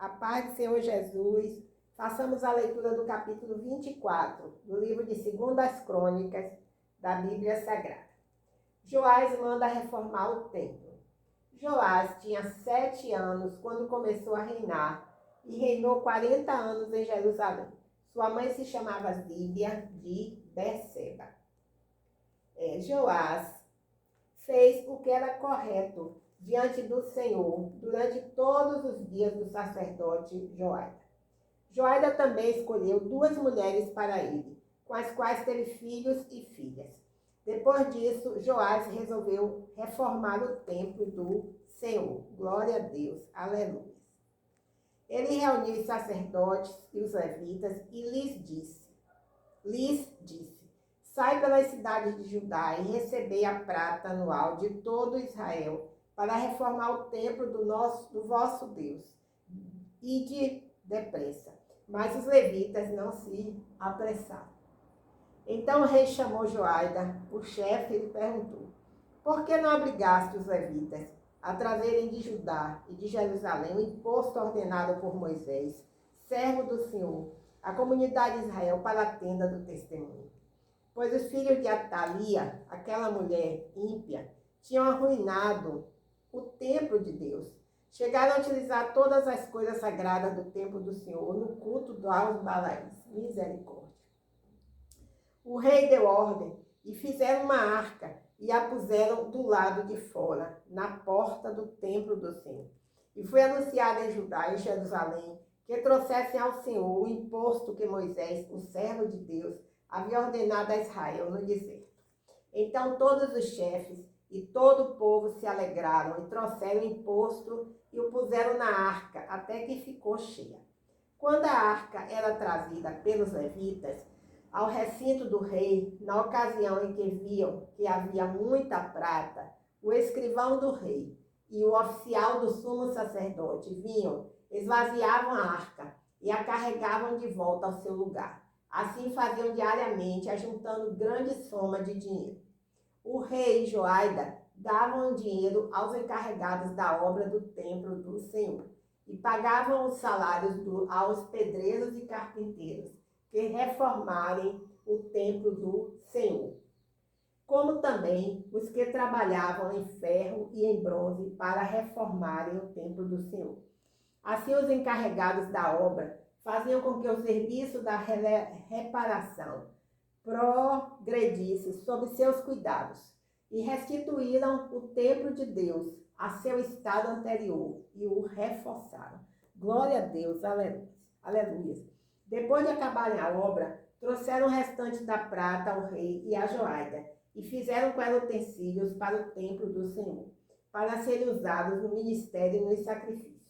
A paz do Senhor Jesus. Façamos a leitura do capítulo 24 do livro de 2 Crônicas da Bíblia Sagrada. Joás manda reformar o templo. Joás tinha 7 anos quando começou a reinar e reinou 40 anos em Jerusalém. Sua mãe se chamava Zíbia de Berseba. Joás fez o que era correto diante do Senhor durante todos os dias do sacerdote Joiada. Joiada também escolheu 2 mulheres para ele, com as quais teve filhos e filhas. Depois disso, Joás resolveu reformar o templo do Senhor. Glória a Deus, aleluia. Ele reuniu os sacerdotes e os levitas e lhes disse: sai pelas cidades de Judá e recebei a prata anual de todo Israel para reformar o templo do vosso Deus. Ide depressa. Mas os levitas não se apressaram. Então o rei chamou Joiada, o chefe, e lhe perguntou: por que não obrigaste os levitas a trazerem de Judá e de Jerusalém o imposto ordenado por Moisés, servo do Senhor, a comunidade de Israel, para a tenda do testemunho? Pois os filhos de Atalia, aquela mulher ímpia, tinham arruinado o templo de Deus. Chegaram a utilizar todas as coisas sagradas do templo do Senhor no culto aos Balaís. Misericórdia. O rei deu ordem e fizeram uma arca e a puseram do lado de fora, na porta do templo do Senhor. E foi anunciado em Judá e Jerusalém que trouxessem ao Senhor o imposto que Moisés, o servo de Deus, havia ordenado a Israel no deserto. Então todos os chefes e todo o povo se alegraram e trouxeram o imposto e o puseram na arca até que ficou cheia. Quando a arca era trazida pelos levitas ao recinto do rei, na ocasião em que viam que havia muita prata, o escrivão do rei e o oficial do sumo sacerdote vinham, esvaziavam a arca e a carregavam de volta ao seu lugar. Assim faziam diariamente, ajuntando grande soma de dinheiro. O rei e Joiada davam dinheiro aos encarregados da obra do templo do Senhor e pagavam os salários aos pedreiros e carpinteiros que reformarem o templo do Senhor, como também os que trabalhavam em ferro e em bronze para reformarem o templo do Senhor. Assim, os encarregados da obra faziam com que o serviço da reparação progredisse sob seus cuidados e restituíram o templo de Deus a seu estado anterior e o reforçaram. Glória a Deus, aleluia. Depois de acabarem a obra, trouxeram o restante da prata ao rei e a Joiada e fizeram com ela utensílios para o templo do Senhor, para serem usados no ministério e nos sacrifícios.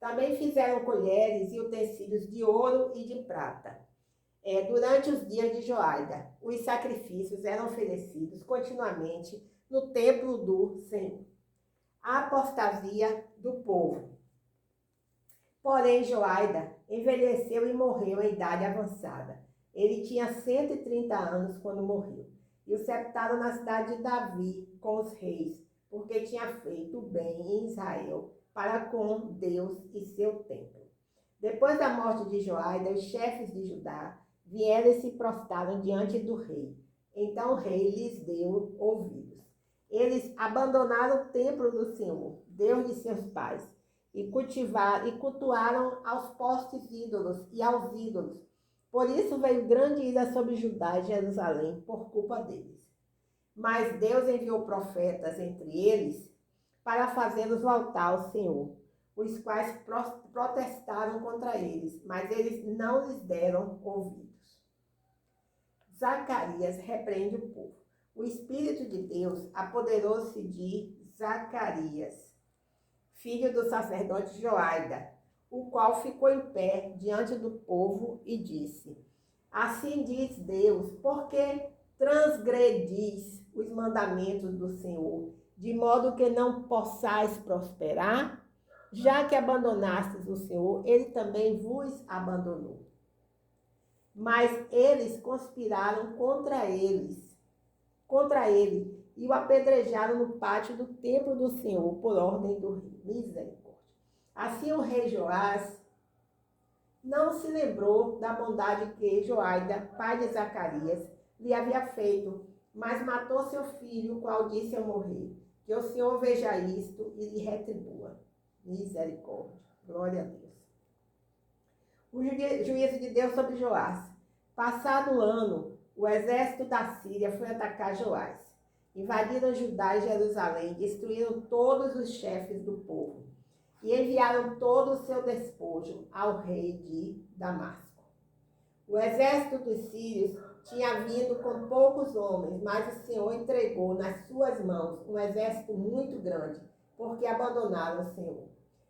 Também fizeram colheres e utensílios de ouro e de prata. Durante os dias de Joiada, os sacrifícios eram oferecidos continuamente no templo do Senhor. A apostasia do povo. Porém, Joiada envelheceu e morreu em idade avançada. Ele tinha 130 anos quando morreu. E o sepultaram na cidade de Davi com os reis, porque tinha feito bem em Israel para com Deus e seu templo. Depois da morte de Joiada, os chefes de Judá vieram e se prostraram diante do rei. Então o rei lhes deu ouvidos. Eles abandonaram o templo do Senhor, Deus de seus pais, e cultuaram aos postes ídolos e aos ídolos. Por isso veio grande ira sobre Judá e Jerusalém por culpa deles. Mas Deus enviou profetas entre eles para fazê-los voltar ao Senhor, os quais protestaram contra eles, mas eles não lhes deram ouvidos. Zacarias repreende o povo. O Espírito de Deus apoderou-se de Zacarias, filho do sacerdote Joiada, o qual ficou em pé diante do povo e disse: assim diz Deus, por que transgredis os mandamentos do Senhor, de modo que não possais prosperar? Já que abandonastes o Senhor, ele também vos abandonou. Mas eles conspiraram contra ele, e o apedrejaram no pátio do templo do Senhor, por ordem do rei. Misericórdia. Assim o rei Joás não se lembrou da bondade que Joaida, pai de Zacarias, lhe havia feito, mas matou seu filho, qual disse ao morrer: que o Senhor veja isto e lhe retribua. Misericórdia. Glória a Deus. O juízo de Deus sobre Joás. Passado o ano, o exército da Síria foi atacar Joás. Invadiram Judá e Jerusalém, destruíram todos os chefes do povo e enviaram todo o seu despojo ao rei de Damasco. O exército dos sírios tinha vindo com poucos homens, mas o Senhor entregou nas suas mãos um exército muito grande, porque abandonaram o Senhor,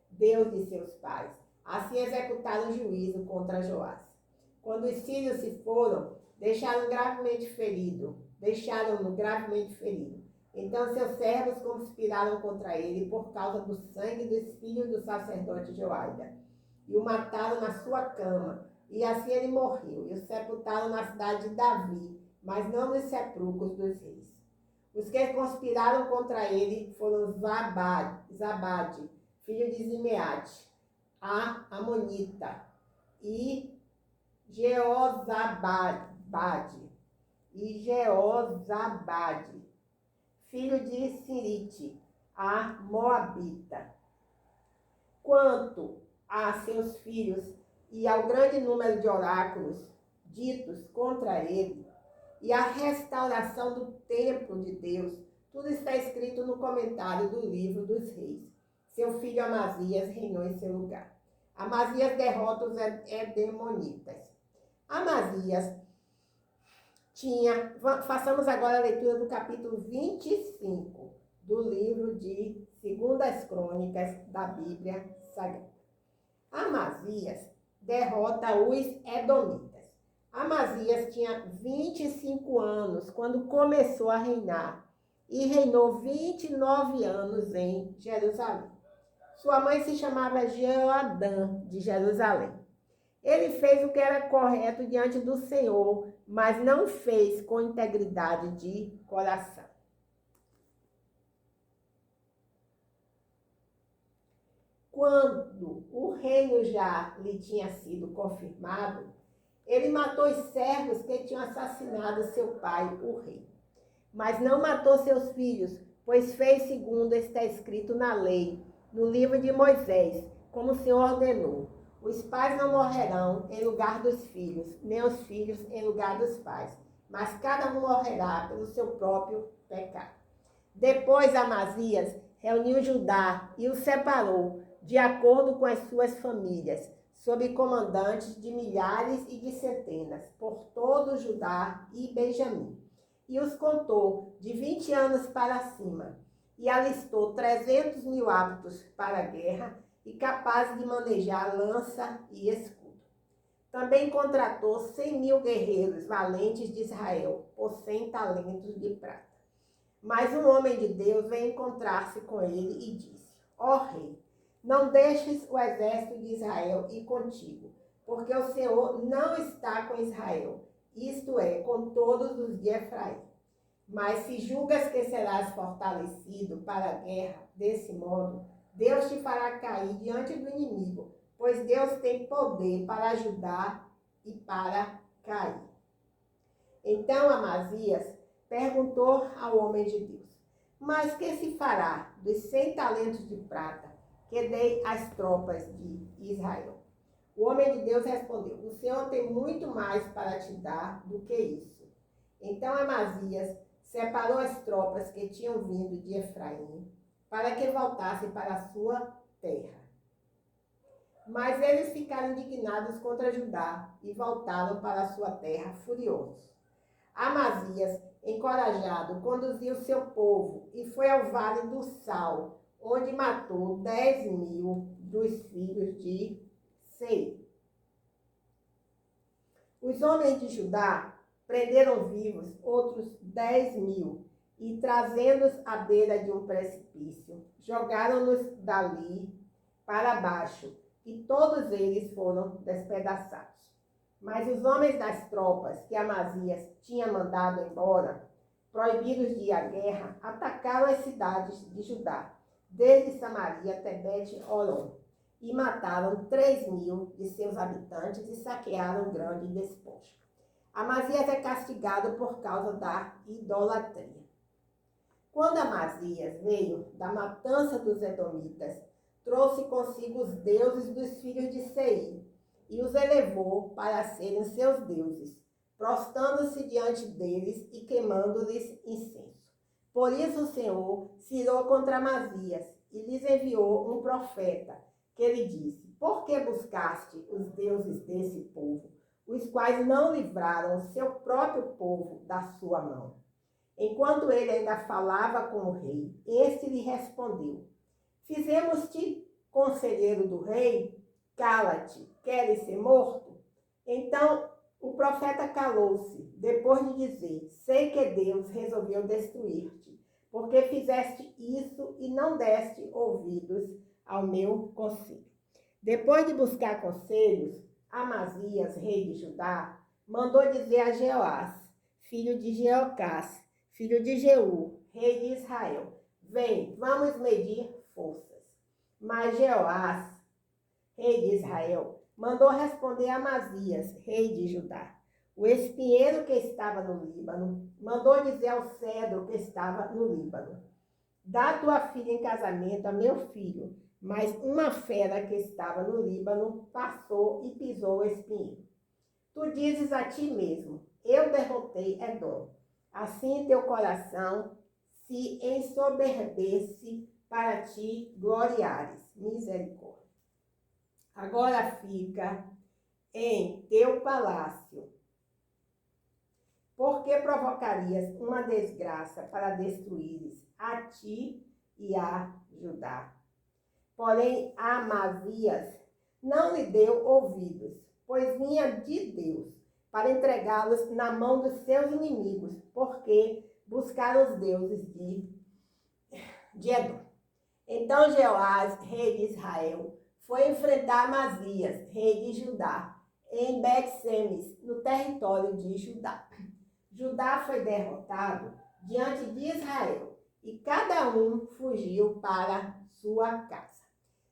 Deus de seus pais. Assim executaram juízo contra Joás. Quando os sírios se foram, deixaram-no gravemente ferido. Então seus servos conspiraram contra ele por causa do sangue dos filhos do sacerdote Joaida, e o mataram na sua cama, e assim ele morreu, e o sepultaram na cidade de Davi, mas não nos sepulcros dos reis. Os que conspiraram contra ele foram Zabade, filho de Zimeate, a Amonita, e Jeozabade, filho de Sirite, a Moabita. Quanto a seus filhos e ao grande número de oráculos ditos contra ele, e a restauração do templo de Deus, tudo está escrito no comentário do livro dos reis. Seu filho Amazias reinou em seu lugar. Amazias derrota os edemonitas. Amazias façamos agora a leitura do capítulo 25 do livro de 2 Crônicas da Bíblia Sagrada. Amazias derrota os edomitas. Amazias tinha 25 anos quando começou a reinar e reinou 29 anos em Jerusalém. Sua mãe se chamava Jeoadã de Jerusalém. Ele fez o que era correto diante do Senhor, mas não fez com integridade de coração. Quando o reino já lhe tinha sido confirmado, ele matou os servos que tinham assassinado seu pai, o rei. Mas não matou seus filhos, pois fez segundo está escrito na lei, no livro de Moisés, como o Senhor ordenou. Os pais não morrerão em lugar dos filhos, nem os filhos em lugar dos pais, mas cada um morrerá pelo seu próprio pecado. Depois Amazias reuniu Judá e o separou, de acordo com as suas famílias, sob comandantes de milhares e de centenas, por todo Judá e Benjamim. E os contou de 20 anos para cima, e alistou 300.000 aptos para a guerra, e capazes de manejar lança e escudo. Também contratou 100.000 guerreiros valentes de Israel, por 100 talentos de prata. Mas um homem de Deus veio encontrar-se com ele e disse: ó rei, não deixes o exército de Israel ir contigo, porque o Senhor não está com Israel, isto é, com todos os de Efraim. Mas se julgas que serás fortalecido para a guerra desse modo, Deus te fará cair diante do inimigo, pois Deus tem poder para ajudar e para cair. Então Amazias perguntou ao homem de Deus: mas que se fará dos 100 talentos de prata que dei às tropas de Israel? O homem de Deus respondeu: o Senhor tem muito mais para te dar do que isso. Então Amazias separou as tropas que tinham vindo de Efraim, para que voltassem para a sua terra. Mas eles ficaram indignados contra Judá e voltaram para a sua terra furiosos. Amazias, encorajado, conduziu seu povo e foi ao vale do Sal, onde matou 10.000 dos filhos de Seir. Os homens de Judá prenderam vivos outros 10.000 e, trazendo-os à beira de um precipício, jogaram-nos dali para baixo, e todos eles foram despedaçados. Mas os homens das tropas que Amazias tinha mandado embora, proibidos de ir à guerra, atacaram as cidades de Judá, desde Samaria até Bet-Horon, e mataram 3.000 de seus habitantes e saquearam grande despojo. Amazias é castigado por causa da idolatria. Quando Amazias veio da matança dos edomitas, trouxe consigo os deuses dos filhos de Seir e os elevou para serem seus deuses, prostrando-se diante deles e queimando-lhes incenso. Por isso o Senhor se irou contra Amazias e lhes enviou um profeta, que lhe disse: por que buscaste os deuses desse povo, os quais não livraram seu próprio povo da sua mão? Enquanto ele ainda falava com o rei, este lhe respondeu: fizemos-te conselheiro do rei? Cala-te, queres ser morto? Então o profeta calou-se, depois de dizer: sei que Deus resolveu destruir-te, porque fizeste isso e não deste ouvidos ao meu conselho. Depois de buscar conselhos, Amazias, rei de Judá, mandou dizer a Jeoás, filho de Jeocás, filho de Jeú, rei de Israel: vem, vamos medir forças. Mas Jeoás, rei de Israel, mandou responder a Amazias, rei de Judá: o espinheiro que estava no Líbano mandou dizer ao cedro que estava no Líbano: dá tua filha em casamento a meu filho. Mas uma fera que estava no Líbano passou e pisou o espinheiro. Tu dizes a ti mesmo: eu derrotei Edom. Assim teu coração se ensoberbece para ti gloriares. Misericórdia. Agora fica em teu palácio. Porque provocarias uma desgraça para destruíres a ti e a Judá? Porém, Amazias não lhe deu ouvidos, pois vinha de Deus, para entregá-los na mão dos seus inimigos, porque buscaram os deuses de Edom. Então Jeoás, rei de Israel, foi enfrentar Amazias, rei de Judá, em Bet-Semes, no território de Judá. Judá foi derrotado diante de Israel, e cada um fugiu para sua casa.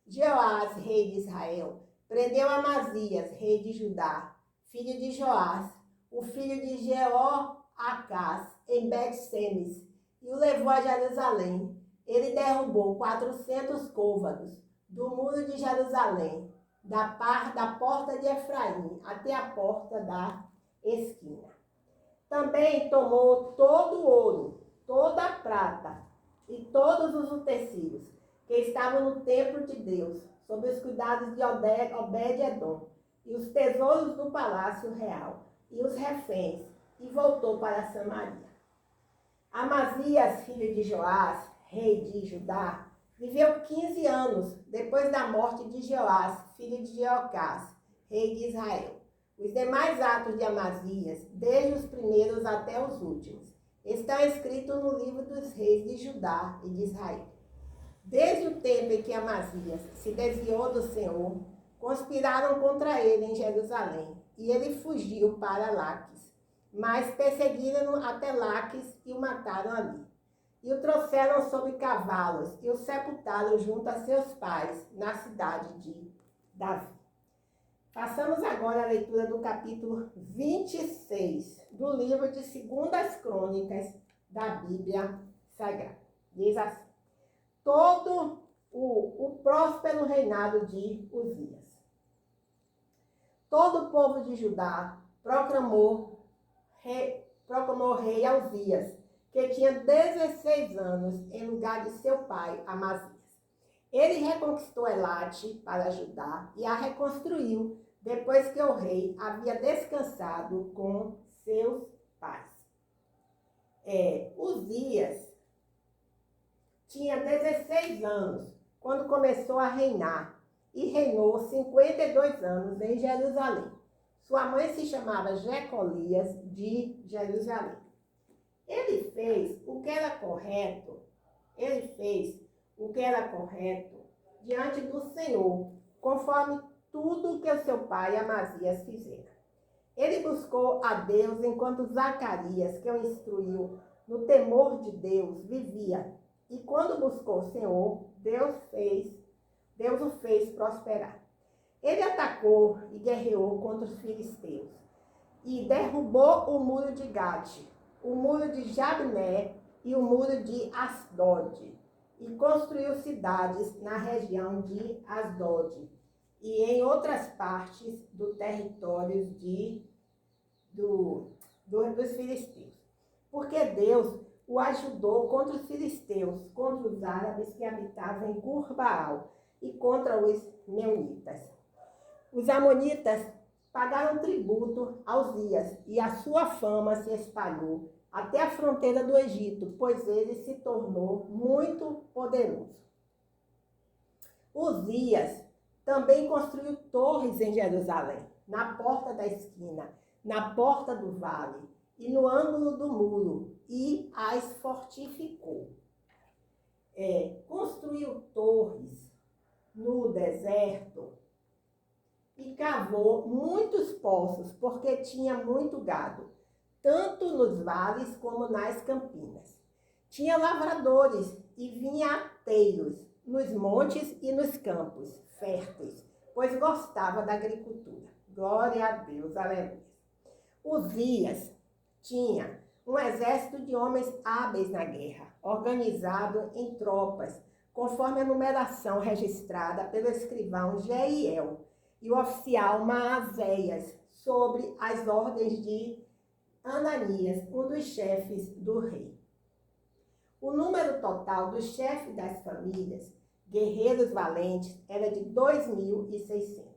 Jeoás, rei de Israel, prendeu Amazias, rei de Judá, filho de Joás, o filho de Jeoacás, em Bet-Semes, e o levou a Jerusalém. Ele derrubou 400 côvados do muro de Jerusalém, da porta de Efraim até a porta da esquina. Também tomou todo o ouro, toda a prata e todos os utensílios que estavam no templo de Deus, sob os cuidados de Obed-Edom, e os tesouros do palácio real, e os reféns, e voltou para Samaria. Amazias, filho de Joás, rei de Judá, viveu 15 anos depois da morte de Joás, filho de Jeocás, rei de Israel. Os demais atos de Amazias, desde os primeiros até os últimos, estão escritos no livro dos reis de Judá e de Israel. Desde o tempo em que Amazias se desviou do Senhor, conspiraram contra ele em Jerusalém, e ele fugiu para Laques. Mas perseguiram-no até Laques e o mataram ali. E o trouxeram sobre cavalos e o sepultaram junto a seus pais, na cidade de Davi. Passamos agora à leitura do capítulo 26 do livro de 2 Crônicas da Bíblia Sagrada. Diz assim: todo o próspero reinado de Uzias. Todo o povo de Judá proclamou rei a Uzias, que tinha 16 anos, em lugar de seu pai, Amazias. Ele reconquistou Elate para Judá e a reconstruiu, depois que o rei havia descansado com seus pais. Uzias tinha 16 anos quando começou a reinar e reinou 52 anos em Jerusalém. Sua mãe se chamava Jecolias de Jerusalém. Ele fez o que era correto, diante do Senhor, conforme tudo que o seu pai Amazias fizera. Ele buscou a Deus enquanto Zacarias, que o instruiu no temor de Deus, vivia. E quando buscou o Senhor, Deus fez Deus o fez prosperar. Ele atacou e guerreou contra os filisteus e derrubou o muro de Gate, o muro de Jabné e o muro de Asdod, e construiu cidades na região de Asdod e em outras partes do território dos filisteus. Porque Deus o ajudou contra os filisteus, contra os árabes que habitavam em Gur-Baal e contra os meunitas. Os amonitas pagaram tributo a Uzias e a sua fama se espalhou até a fronteira do Egito, pois ele se tornou muito poderoso. Uzias também construiu torres em Jerusalém, na porta da esquina, na porta do vale e no ângulo do muro, e as fortificou. Construiu torres no deserto e cavou muitos poços, porque tinha muito gado, tanto nos vales como nas campinas. Tinha lavradores e vinhateiros nos montes e nos campos férteis, pois gostava da agricultura. Glória a Deus, aleluia. Uzias tinha um exército de homens hábeis na guerra, organizado em tropas, conforme a numeração registrada pelo escrivão Jeiel e o oficial Maazéias, sobre as ordens de Ananias, um dos chefes do rei. O número total dos chefes das famílias, guerreiros valentes, era de 2.600.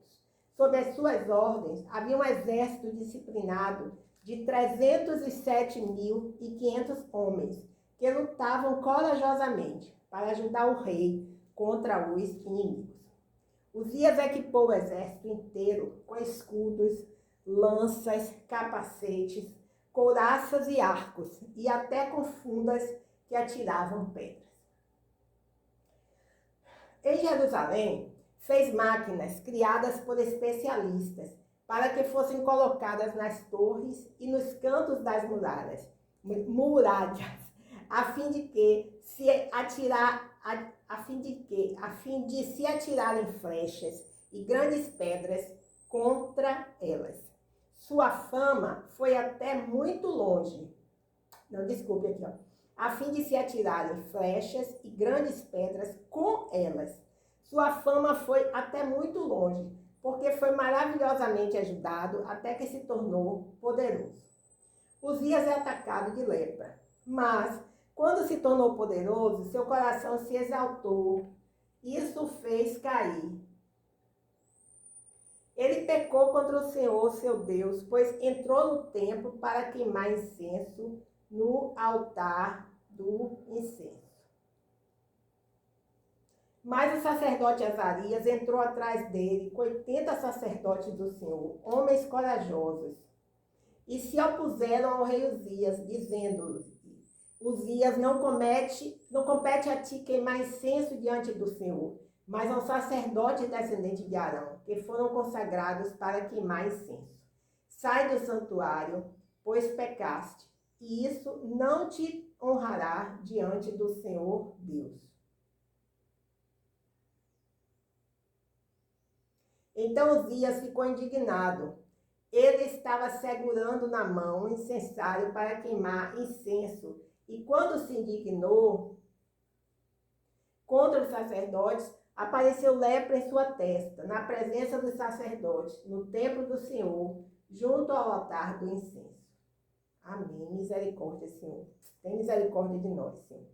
Sob as suas ordens, havia um exército disciplinado de 307.500 homens, que lutavam corajosamente para ajudar o rei contra os inimigos. Uzias equipou o exército inteiro com escudos, lanças, capacetes, couraças e arcos, e até com fundas que atiravam pedras. Em Jerusalém, fez máquinas criadas por especialistas para que fossem colocadas nas torres e nos cantos das muralhas, a fim de se atirarem flechas e grandes pedras contra elas. Sua fama foi até muito longe. A fim de se atirarem flechas e grandes pedras com elas. Sua fama foi até muito longe, porque foi maravilhosamente ajudado até que se tornou poderoso. Uzias é atacado de lepra, mas quando se tornou poderoso, seu coração se exaltou. Isso fez cair. Ele pecou contra o Senhor, seu Deus, pois entrou no templo para queimar incenso no altar do incenso. Mas o sacerdote Azarias entrou atrás dele com 80 sacerdotes do Senhor, homens corajosos, e se opuseram ao rei Uzias, dizendo-lhe: Uzias, não compete a ti queimar incenso diante do Senhor, mas aos sacerdotes descendentes de Arão, que foram consagrados para queimar incenso. Sai do santuário, pois pecaste, e isso não te honrará diante do Senhor Deus. Então Uzias ficou indignado. Ele estava segurando na mão o incensário para queimar incenso, e quando se indignou contra os sacerdotes, apareceu lepra em sua testa, na presença dos sacerdotes, no templo do Senhor, junto ao altar do incenso. Amém. Misericórdia, Senhor. Tem misericórdia de nós, Senhor.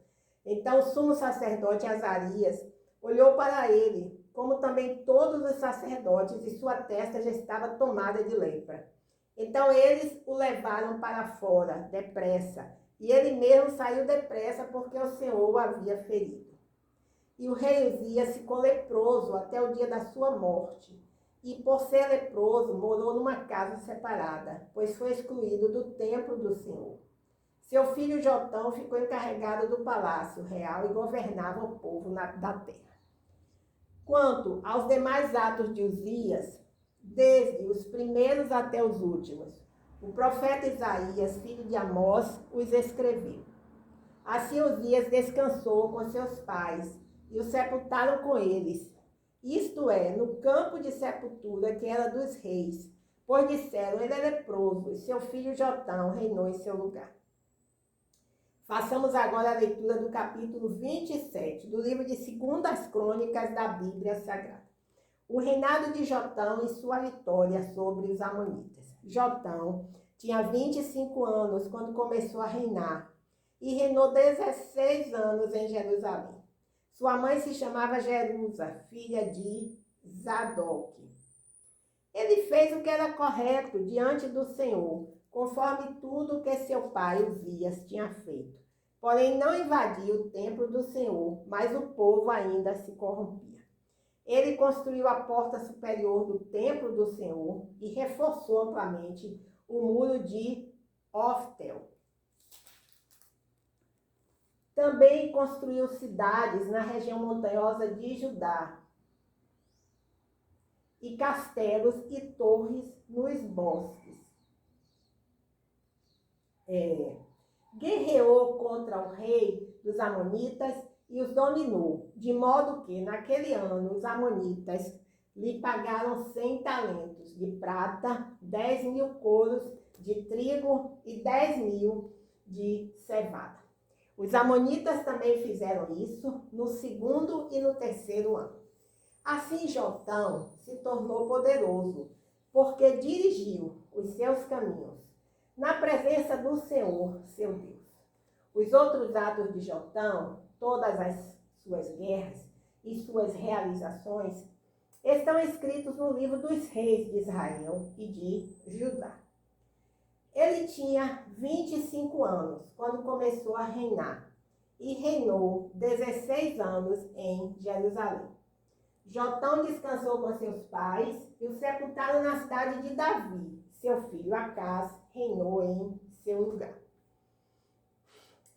Então o sumo sacerdote Azarias olhou para ele, como também todos os sacerdotes, e sua testa já estava tomada de lepra. Então eles o levaram para fora, depressa, e ele mesmo saiu depressa, porque o Senhor o havia ferido. E o rei Uzias ficou leproso até o dia da sua morte, e por ser leproso, morou numa casa separada, pois foi excluído do templo do Senhor. Seu filho Jotão ficou encarregado do palácio real e governava o povo da terra. Quanto aos demais atos de Uzias, desde os primeiros até os últimos, o profeta Isaías, filho de Amós, os escreveu. Assim Uzias descansou com seus pais, e o sepultaram com eles, isto é, no campo de sepultura que era dos reis, pois disseram, ele é leproso, e seu filho Jotão reinou em seu lugar. Façamos agora a leitura do capítulo 27, do livro de 2 Crônicas da Bíblia Sagrada. O reinado de Jotão e sua vitória sobre os amonitas. Jotão tinha 25 anos quando começou a reinar e reinou 16 anos em Jerusalém. Sua mãe se chamava Jerusa, filha de Zadok. Ele fez o que era correto diante do Senhor, conforme tudo que seu pai Uzias tinha feito. Porém, não invadiu o templo do Senhor, mas o povo ainda se corrompia. Ele construiu a porta superior do templo do Senhor e reforçou amplamente o muro de Oftel. Também construiu cidades na região montanhosa de Judá e castelos e torres nos bosques. Guerreou contra o rei dos amonitas e os dominou, de modo que, naquele ano, os amonitas lhe pagaram 100 talentos de prata, 10.000 coros de trigo e 10.000 de cevada. Os amonitas também fizeram isso no segundo e no terceiro ano. Assim, Jotão se tornou poderoso, porque dirigiu os seus caminhos na presença do Senhor, seu Deus. Os outros atos de Jotão, todas as suas guerras e suas realizações, estão escritos no livro dos reis de Israel e de Judá. Ele tinha 25 anos quando começou a reinar e reinou 16 anos em Jerusalém. Jotão descansou com seus pais e o sepultaram na cidade de Davi. Seu filho Acás reinou em seu lugar.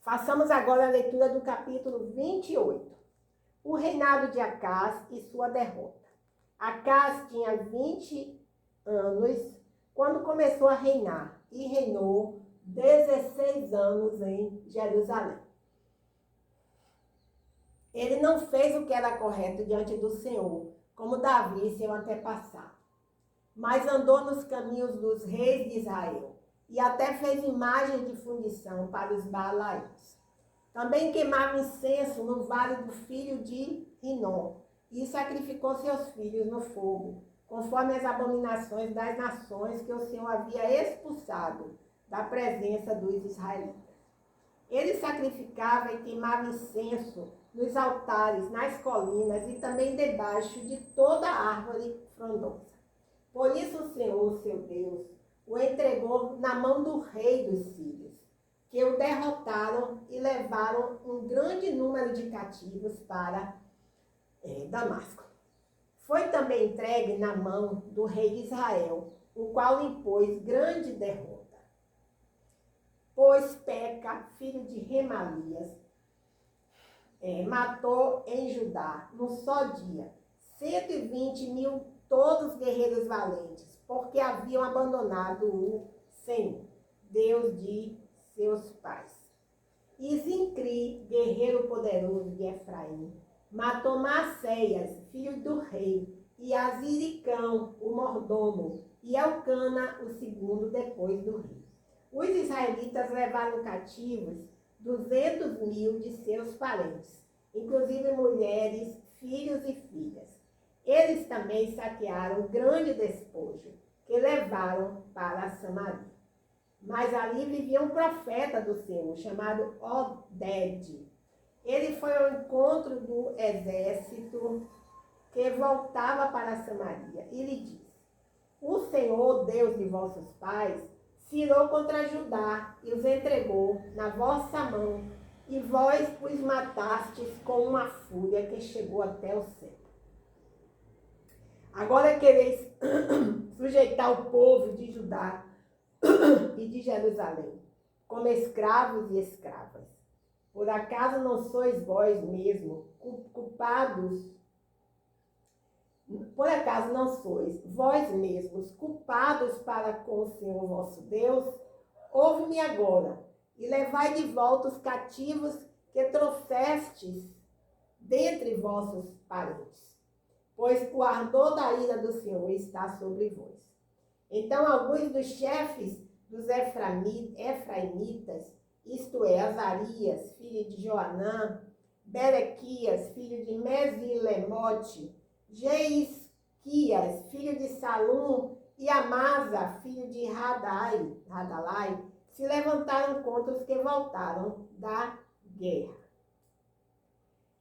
Façamos agora a leitura do capítulo 28. O reinado de Acás e sua derrota. Acás tinha 20 anos quando começou a reinar e reinou 16 anos em Jerusalém. Ele não fez o que era correto diante do Senhor, como Davi, seu antepassado, mas andou nos caminhos dos reis de Israel e até fez imagens de fundição para os Baalaíns. Também queimava incenso no vale do filho de Rinom e sacrificou seus filhos no fogo, conforme as abominações das nações que o Senhor havia expulsado da presença dos israelitas. Ele sacrificava e queimava incenso nos altares, nas colinas e também debaixo de toda árvore frondosa. Por isso o Senhor, seu Deus, o entregou na mão do rei dos sírios, que o derrotaram e levaram um grande número de cativos para Damasco. Foi também entregue na mão do rei de Israel, o qual lhe impôs grande derrota. Pois Peca, filho de Remalias, matou em Judá, num só dia, 120.000 todos guerreiros valentes, porque haviam abandonado o Senhor, Deus de seus pais. E Zincri, guerreiro poderoso de Efraim, matou Maceias, filho do rei, e Aziricão, o mordomo, e Elcana, o segundo depois do rei. Os israelitas levaram cativos 200.000 de seus parentes, inclusive mulheres, filhos e filhas. Eles também saquearam grande despojo, que levaram para Samaria. Mas ali vivia um profeta do Senhor, chamado Oded. Ele foi ao encontro do exército que voltava para Samaria e lhe disse: o Senhor, Deus de vossos pais, se irou contra Judá e os entregou na vossa mão, e vós os matastes com uma fúria que chegou até o céu. Agora quereis sujeitar o povo de Judá e de Jerusalém como escravos e escravas. Por acaso não sois vós mesmo culpados? Por acaso não sois vós mesmos culpados para com o Senhor vosso Deus? Ouve-me agora e levai de volta os cativos que trouxestes dentre vossos parentes. pois o ardor da ira do Senhor está sobre vós. Então alguns dos chefes dos Efraimitas, isto é, Azarias, filho de Joanã, Berequias, filho de Mesilemote, Jeisquias, filho de Salum, e Amasa, filho de Radalai, se levantaram contra os que voltaram da guerra.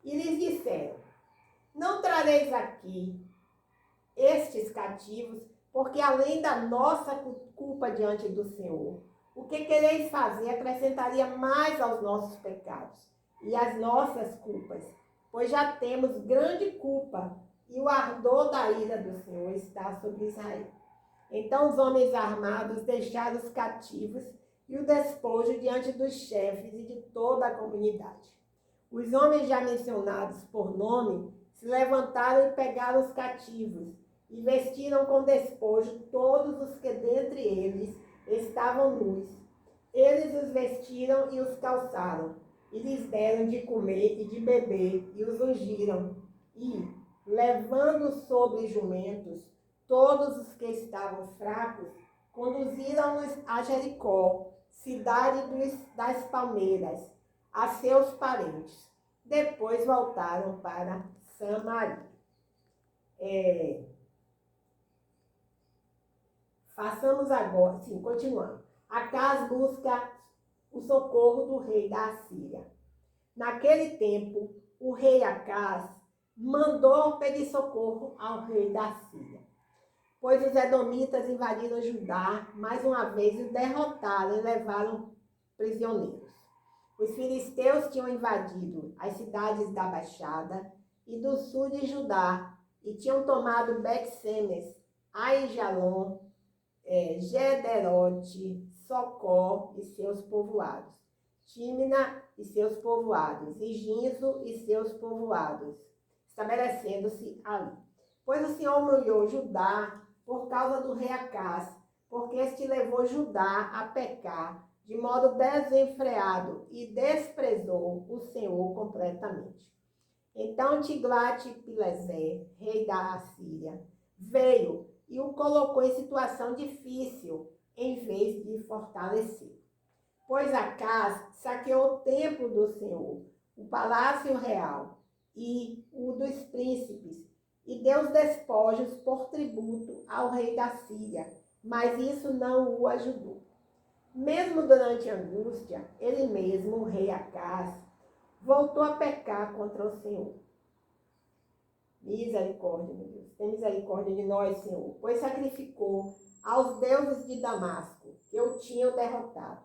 E lhes disseram: não trareis aqui estes cativos, porque além da nossa culpa diante do Senhor, o que quereis fazer acrescentaria mais aos nossos pecados e às nossas culpas, pois já temos grande culpa, e o ardor da ira do Senhor está sobre Israel. Então os homens armados deixaram os cativos e o despojo diante dos chefes e de toda a comunidade. Os homens já mencionados por nome se levantaram e pegaram os cativos, e vestiram com despojo todos os que dentre eles estavam nus. Eles os vestiram e os calçaram, e lhes deram de comer e de beber, e os ungiram. E, levando sobre jumentos todos os que estavam fracos, conduziram-nos a Jericó, cidade das palmeiras, a seus parentes. Depois voltaram para Samaria. Façamos agora, sim, continuando. Acaz busca o socorro do rei da Assíria. Naquele tempo, o rei Acaz mandou pedir socorro ao rei da Síria, pois os edomitas invadiram Judá mais uma vez e o derrotaram e levaram prisioneiros. Os filisteus tinham invadido as cidades da Baixada e do sul de Judá e tinham tomado Bet-Semes, Aijalon, Gederote, Socó e seus povoados, Tímina e seus povoados, e Ginzo e seus povoados, estabelecendo-se ali. Pois o Senhor humilhou Judá por causa do rei Acaz, porque este levou Judá a pecar de modo desenfreado e desprezou o Senhor completamente. Então Tiglat-Pileser, rei da Assíria, veio e o colocou em situação difícil, em vez de fortalecer. Pois Acaz saqueou o templo do Senhor, o palácio real e o dos príncipes, e deu os despojos por tributo ao rei da Síria, mas isso não o ajudou. Mesmo durante a angústia, ele mesmo, o rei Acaz, voltou a pecar contra o Senhor. Misericórdia, meu Deus, tem misericórdia de nós, Senhor, pois sacrificou aos deuses de Damasco, que o tinham derrotado,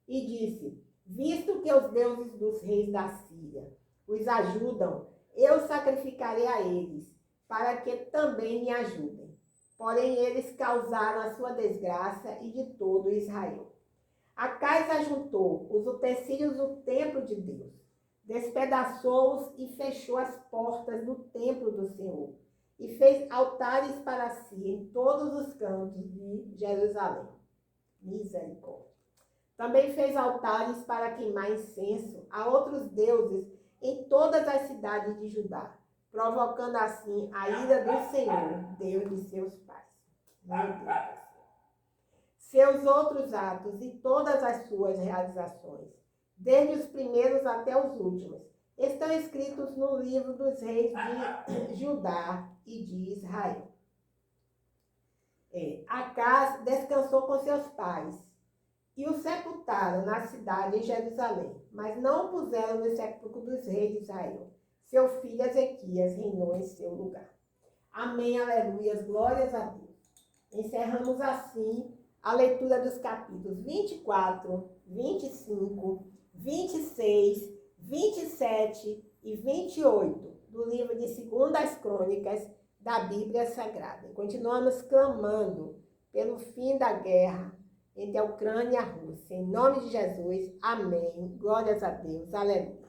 e disse: visto que os deuses dos reis da Síria os ajudam, eu sacrificarei a eles, para que também me ajudem. Porém, eles causaram a sua desgraça e de todo Israel. Acaz ajuntou os utensílios do templo de Deus, despedaçou-os e fechou as portas do templo do Senhor, e fez altares para si em todos os cantos de Jerusalém. Misericórdia. Também fez altares para queimar incenso a outros deuses em todas as cidades de Judá, provocando assim a ira do Senhor, Deus de seus pais. Meu Deus do céu. Seus outros atos e todas as suas realizações, desde os primeiros até os últimos, estão escritos no livro dos reis de Judá e de Israel. Acaz descansou com seus pais e o sepultaram na cidade em Jerusalém, mas não o puseram no sepulcro dos reis de Israel. Seu filho Ezequias reinou em seu lugar. Amém, aleluias, glórias a Deus. Encerramos assim a leitura dos capítulos 24, 25, 26, 27 e 28 do livro de 2 Crônicas da Bíblia Sagrada. Continuamos clamando pelo fim da guerra entre a Ucrânia e a Rússia. Em nome de Jesus, amém. Glórias a Deus, aleluia.